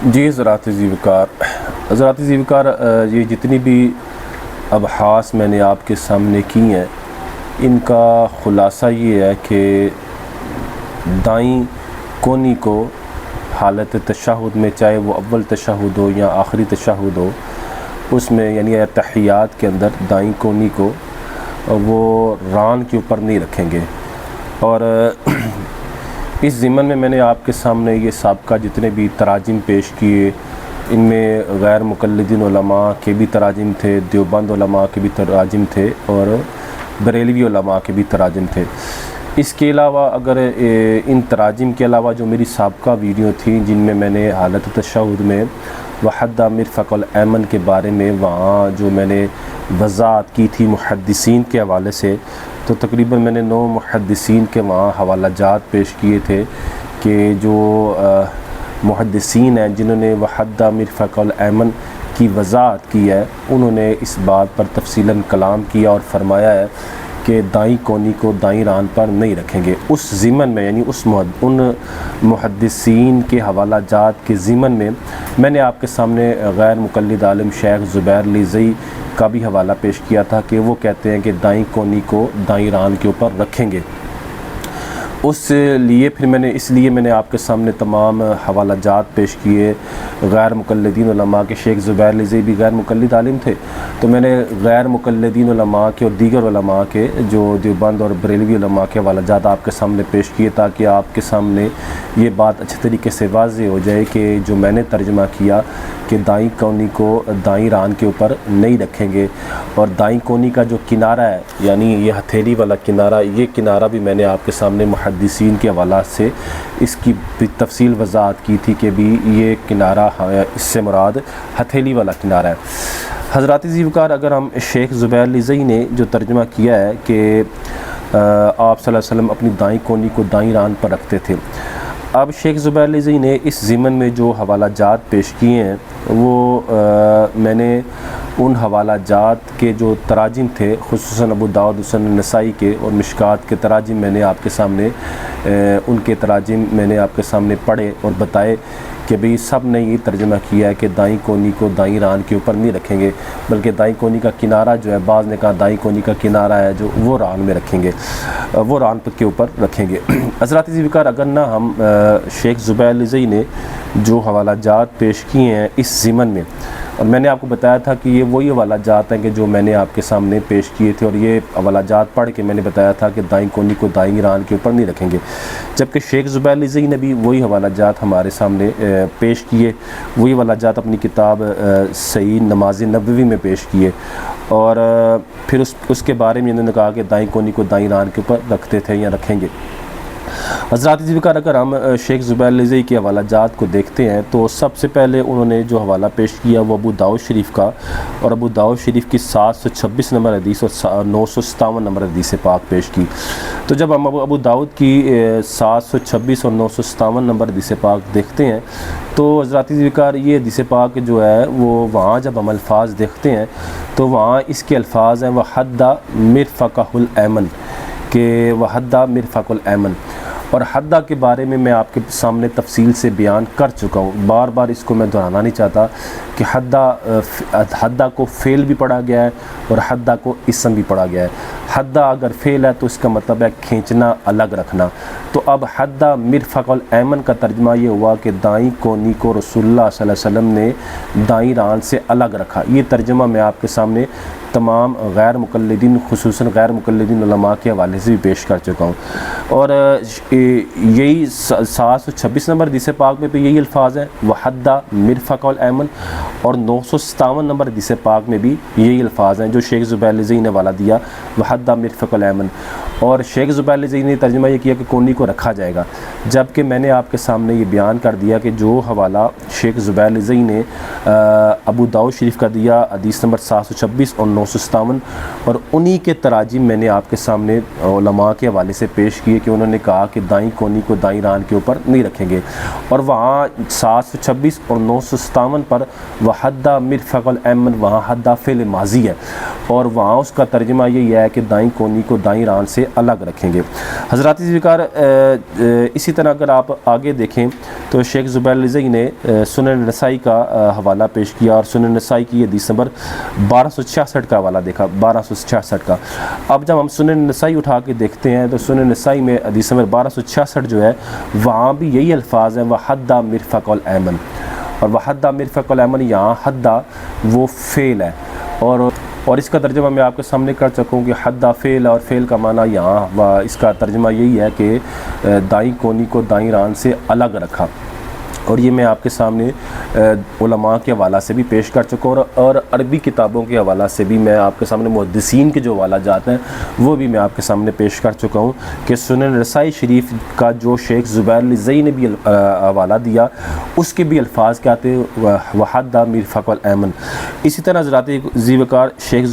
جی حضرات ذی وقار یہ جتنی بھی ابحاث میں نے آپ کے سامنے کی ہیں ان کا خلاصہ یہ ہے کہ دائیں کونی کو حالت تشہد میں، چاہے وہ اول تشہد ہو یا آخری تشہد ہو، اس میں یعنی تحیات کے اندر دائیں کونی کو وہ ران کے اوپر نہیں رکھیں گے۔ اور اس ضمن میں نے آپ کے سامنے یہ سابقہ جتنے بھی تراجم پیش کیے، ان میں غیر مقلدین علماء کے بھی تراجم تھے، دیوبند علماء کے بھی تراجم تھے، اور بریلوی علماء کے بھی تراجم تھے۔ اس کے علاوہ اگر ان تراجم کے علاوہ جو میری سابقہ ویڈیو تھیں جن میں نے حالت تشہد میں وحدہ مرفق الایمن کے بارے میں وہاں جو میں نے وضاحت کی تھی محدثین کے حوالے سے، تو تقریباً میں نے 9 محدثین کے وہاں حوالہ جات پیش کیے تھے کہ جو محدثین ہیں جنہوں نے وحدہ مرفق الایمن کی وضاحت کی ہے، انہوں نے اس بات پر تفصیلاً کلام کیا اور فرمایا ہے کہ دائیں کونی کو دائیں ران پر نہیں رکھیں گے۔ اس ضمن میں یعنی ان محدثین کے حوالہ جات کے ضمن میں نے آپ کے سامنے غیر مقلد عالم شیخ زبیر لیزئی کا بھی حوالہ پیش کیا تھا کہ وہ کہتے ہیں کہ دائیں کونی کو دائیں ران کے اوپر رکھیں گے۔ اس لیے میں نے آپ کے سامنے تمام حوالہ جات پیش کیے۔ غیر مقلدین علماء کے شیخ زبیر لیزئی بھی غیر مقلد عالم تھے، تو میں نے غیر مقلدین علماء کے اور دیگر علماء کے جو دیوبند اور بریلوی علماء کے حوالہ جات آپ کے سامنے پیش کیے تاکہ آپ کے سامنے یہ بات اچھے طریقے سے واضح ہو جائے کہ جو میں نے ترجمہ کیا کہ دائیں کونی کو دائیں ران کے اوپر نہیں رکھیں گے، اور دائیں کونی کا جو کنارہ ہے یعنی یہ ہتھیلی والا کنارہ، یہ کنارہ بھی میں نے آپ کے سامنے محدثین کے حوالات سے اس کی تفصیل وضاحت کی تھی کہ بھی یہ کنارہ اس سے مراد ہتھیلی والا کنارہ ہے۔ حضرات ذی وقار اگر ہم شیخ زبیر لیزئی نے جو ترجمہ کیا ہے کہ آپ صلی اللہ علیہ وسلم اپنی دائیں کونی کو دائیں ران پر رکھتے تھے، اب شیخ زبیر لیزئی نے اس ضمن میں جو حوالہ جات پیش کیے ہیں وہ میں نے ان حوالہ جات کے جو تراجم تھے، خصوصاً ابو داؤد سنن نسائی کے اور مشکات کے تراجم میں نے آپ کے سامنے ان کے تراجم میں نے آپ کے سامنے پڑھے اور بتائے کہ بھئی سب نے یہ ترجمہ کیا ہے کہ دائیں کونی کو دائیں ران کے اوپر نہیں رکھیں گے، بلکہ دائیں کونی کا کنارہ جو ہے، بعض نے کہا دائیں کونی کا کنارہ ہے جو وہ ران میں رکھیں گے، وہ ران کے اوپر رکھیں گے۔ حضرات ذی وقار اگر نہ ہم شیخ زبیر لیزئی نے جو حوالہ جات پیش کیے ہیں اس ضمن میں، اور میں نے آپ کو بتایا تھا کہ یہ وہی حوالہ جات ہیں کہ جو میں نے آپ کے سامنے پیش کیے تھے، اور یہ حوالہ جات پڑھ کے میں نے بتایا تھا کہ دائیں کونی کو دائیں ران کے اوپر نہیں رکھیں گے، جبکہ شیخ زبیر لیزئی نے بھی وہی حوالہ جات ہمارے سامنے پیش کیے، وہی حوالہ جات اپنی کتاب صحیح نماز نبوی میں پیش کیے، اور پھر اس کے بارے میں انہوں نے کہا کہ دائیں کونی کو دائیں ران کے اوپر رکھتے تھے یا رکھیں گے۔ حضرات ذی وقار اگر ہم شیخ زبیر لیزئی کے حوالہ جات کو دیکھتے ہیں تو سب سے پہلے انہوں نے جو حوالہ پیش کیا وہ ابو داؤد شریف کا، اور ابو داؤد شریف کی 726 نمبر حدیث اور 957 نمبر حدیث پاک پیش کی۔ تو جب ہم ابو داؤد کی 726 اور 957 نمبر حدیث پاک دیکھتے ہیں تو حضرات ذی وقار یہ حدیث پاک جو ہے وہ وہاں جب ہم الفاظ دیکھتے ہیں تو وہاں اس کے الفاظ ہیں وحدہ مرفقہ الایمن، کہ وحدہ مرفق الایمن، اور حدہ کے بارے میں آپ کے سامنے تفصیل سے بیان کر چکا ہوں، بار بار اس کو میں دہرانا نہیں چاہتا کہ حدہ کو فعل بھی پڑھا گیا ہے اور حدہ کو اسم بھی پڑھا گیا ہے۔ حدہ اگر فعل ہے تو اس کا مطلب ہے کھینچنا، الگ رکھنا، تو اب حدہ مرفق الایمن کا ترجمہ یہ ہوا کہ دائیں کونی کو رسول اللہ صلی اللہ علیہ وسلم نے دائیں ران سے الگ رکھا۔ یہ ترجمہ میں آپ کے سامنے تمام غیر مقلدین خصوصاً غیر مقلدین علماء کے حوالے سے بھی پیش کر چکا ہوں، اور یہی 726 نمبر حدیث پاک میں بھی یہی الفاظ ہیں وحدہ مرفق الایمن، اور 957 نمبر حدیث پاک میں بھی یہی الفاظ ہیں جو شیخ زبیر لیزئی نے حوالہ دیا وحدہ مرفق الایمن، اور شیخ زبیر لیزئی نے ترجمہ یہ کیا کہ کونی کو رکھا جائے گا، جبکہ میں نے آپ کے سامنے یہ بیان کر دیا کہ جو حوالہ شیخ زبیر لیزئی نے ابو داؤد شریف کا دیا حدیث نمبر 726 اور 957، اور انہی کے تراجم میں نے آپ کے سامنے علماء کے حوالے سے پیش کیے کہ انہوں نے کہا کہ دائیں کونی کو دائیں ران کے اوپر نہیں رکھیں گے، اور وہاں 726 اور 957 پر وحدہ مرفق الایمن وہاں حدہ فعل ماضی ہے، اور وہاں اس کا ترجمہ یہی ہے کہ دائیں کونی کو دائیں ران سے الگ رکھیں گے۔ حضرات ذی وقار اسی طرح اگر آپ آگے دیکھیں تو شیخ زبیر لیزئی نے سنن نسائی کا حوالہ پیش کیا اور سنن نسائی کی حدیث نمبر 1266 کا حوالہ دیکھا، 1266 کا۔ اب جب ہم سنن نسائی اٹھا کے دیکھتے ہیں تو سنن نسائی میں حدیث نمبر 1266 جو ہے وہاں بھی یہی الفاظ ہیں، وحدہ مرفق الایمن، اور وحدہ مرفق الایمن یہاں حدہ وہ فعل ہے، اور اس کا ترجمہ میں آپ کے سامنے کر سکوں کہ حدہ فعل، اور فعل کا معنی یہاں اس کا ترجمہ یہی ہے کہ دائیں کونی کو دائیں ران سے الگ رکھا، اور یہ میں آپ کے سامنے علماء کے حوالہ سے بھی پیش کر چکا ہوں، اور عربی کتابوں کے حوالہ سے بھی میں آپ کے سامنے محدثین کے جو حوالہ جات ہیں وہ بھی میں آپ کے سامنے پیش کر چکا ہوں کہ سنن نسائی شریف کا جو شیخ زبیر الزئی نے بھی حوالہ دیا اس کے بھی الفاظ کیا تھے، وحدہ مرفق الایمن۔ اسی طرح حضرات ذی وقار شیخ